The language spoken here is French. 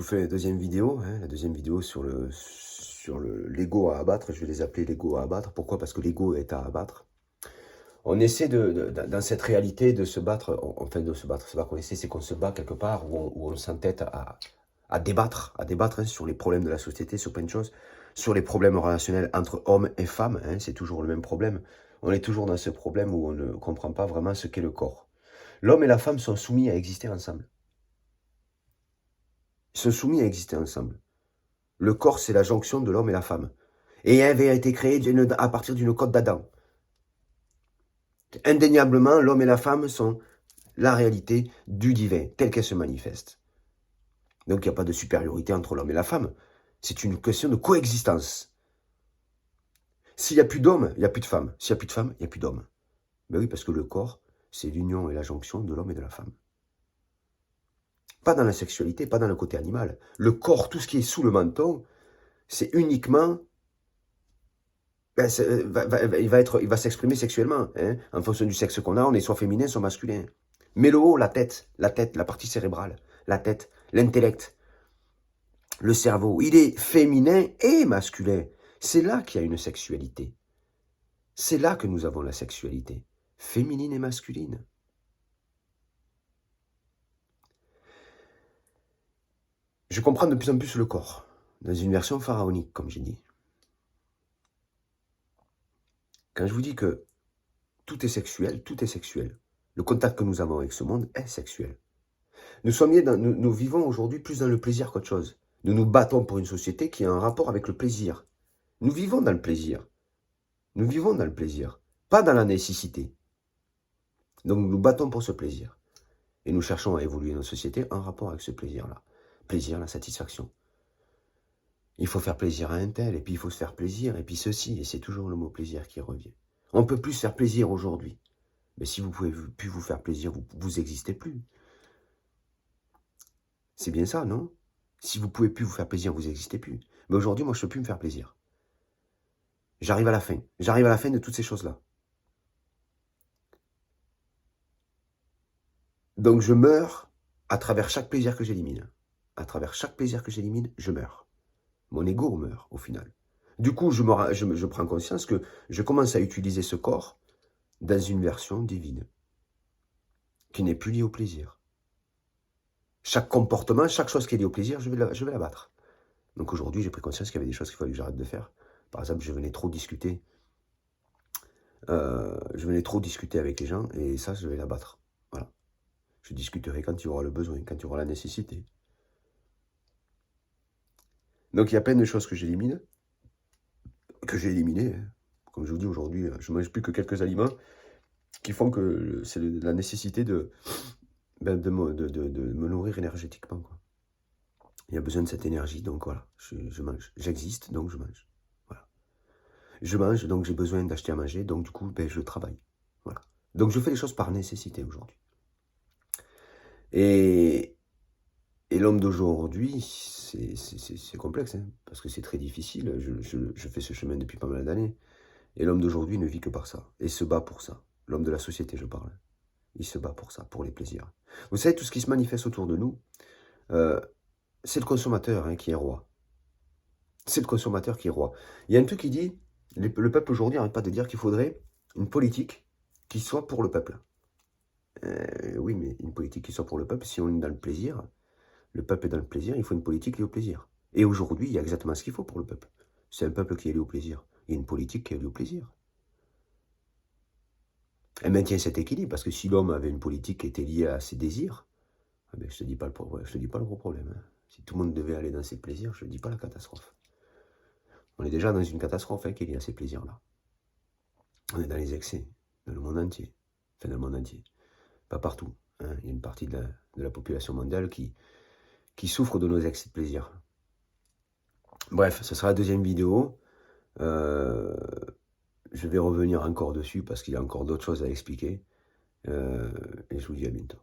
vous fais la deuxième vidéo, hein, la deuxième vidéo sur l'ego à abattre. Je vais les appeler l'ego à abattre. Pourquoi? Parce que l'ego est à abattre. On essaie dans cette réalité de se battre, enfin de se battre, c'est pas qu'on essaie, c'est qu'on se bat quelque part où on s'entête à débattre hein, sur les problèmes de la société, sur plein de choses, sur les problèmes relationnels entre hommes et femmes, hein, c'est toujours le même problème. On est toujours dans ce problème où on ne comprend pas vraiment ce qu'est le corps. L'homme et la femme sont soumis à exister ensemble. Ils sont soumis à exister ensemble. Le corps, c'est la jonction de l'homme et la femme. Et elle avait été créée à partir d'une côte d'Adam. Indéniablement, l'homme et la femme sont la réalité du divin, telle qu'elle se manifeste. Donc il n'y a pas de supériorité entre l'homme et la femme. C'est une question de coexistence. S'il n'y a plus d'homme, il n'y a plus de femme. S'il n'y a plus de femme, il n'y a plus d'homme. Ben oui, parce que le corps, c'est l'union et la jonction de l'homme et de la femme. Pas dans la sexualité, pas dans le côté animal. Le corps, tout ce qui est sous le menton, c'est uniquement... Ben, il va s'exprimer sexuellement. Hein. En fonction du sexe qu'on a, on est soit féminin, soit masculin. Mais le haut, la tête, la partie cérébrale, la tête, l'intellect, le cerveau, il est féminin et masculin. C'est là qu'il y a une sexualité. C'est là que nous avons la sexualité, féminine et masculine. Je comprends de plus en plus le corps, dans une version pharaonique, comme j'ai dit. Quand je vous dis que tout est sexuel, tout est sexuel. Le contact que nous avons avec ce monde est sexuel. Nous vivons aujourd'hui plus dans le plaisir qu'autre chose. Nous nous battons pour une société qui a un rapport avec le plaisir. Nous vivons dans le plaisir. Nous vivons dans le plaisir, pas dans la nécessité. Donc nous nous battons pour ce plaisir. Et nous cherchons à évoluer notre société en rapport avec ce plaisir-là. Plaisir, la satisfaction. Il faut faire plaisir à un tel, et puis il faut se faire plaisir, et puis ceci, et c'est toujours le mot plaisir qui revient. On ne peut plus se faire plaisir aujourd'hui. Mais si vous ne pouvez plus vous faire plaisir, vous n'existez plus. C'est bien ça, non? Si vous ne pouvez plus vous faire plaisir, vous n'existez plus. Mais aujourd'hui, moi, je ne peux plus me faire plaisir. J'arrive à la fin. J'arrive à la fin de toutes ces choses-là. Donc, je meurs à travers chaque plaisir que j'élimine. À travers chaque plaisir que j'élimine, je meurs. Mon ego meurt, au final. Du coup, je prends conscience que je commence à utiliser ce corps dans une version divine, qui n'est plus liée au plaisir. Chaque comportement, chaque chose qui est liée au plaisir, je vais la battre. Donc aujourd'hui, j'ai pris conscience qu'il y avait des choses qu'il fallait que j'arrête de faire. Par exemple, je venais trop discuter. Avec les gens, et ça, je vais la battre. Voilà. Je discuterai quand il y aura le besoin, quand il y aura la nécessité. Donc il y a plein de choses que j'élimine, que j'ai éliminées. Comme je vous dis aujourd'hui, je ne mange plus que quelques aliments qui font que c'est la nécessité de me nourrir énergétiquement, quoi. Il y a besoin de cette énergie, donc voilà, je mange. J'existe, donc je mange. Voilà. Je mange, donc j'ai besoin d'acheter à manger, donc du coup, je travaille. Voilà. Donc je fais les choses par nécessité aujourd'hui. Et l'homme d'aujourd'hui, c'est complexe, hein, parce que c'est très difficile. Je fais ce chemin depuis pas mal d'années. Et l'homme d'aujourd'hui ne vit que par ça, et se bat pour ça. L'homme de la société, je parle. Il se bat pour ça, pour les plaisirs. Vous savez, tout ce qui se manifeste autour de nous, c'est le consommateur hein, qui est roi. C'est le consommateur qui est roi. Il y a un truc qui dit, le peuple aujourd'hui n'arrête pas de dire qu'il faudrait une politique qui soit pour le peuple. Oui, mais une politique qui soit pour le peuple, si on est dans le plaisir, le peuple est dans le plaisir, il faut une politique liée au plaisir. Et aujourd'hui, il y a exactement ce qu'il faut pour le peuple. C'est un peuple qui est lié au plaisir. Il y a une politique qui est liée au plaisir. Elle maintient cet équilibre, parce que si l'homme avait une politique qui était liée à ses désirs, je ne te dis pas le gros problème. Hein. Si tout le monde devait aller dans ses plaisirs, je ne dis pas la catastrophe. On est déjà dans une catastrophe hein, qui est liée à ces plaisirs-là. On est dans les excès, dans le monde entier. Enfin, dans le monde entier. Pas partout. Hein. Il y a une partie de la population mondiale qui souffre de nos excès de plaisir. Bref, ce sera la deuxième vidéo. Je vais revenir encore dessus parce qu'il y a encore d'autres choses à expliquer. Et je vous dis à bientôt.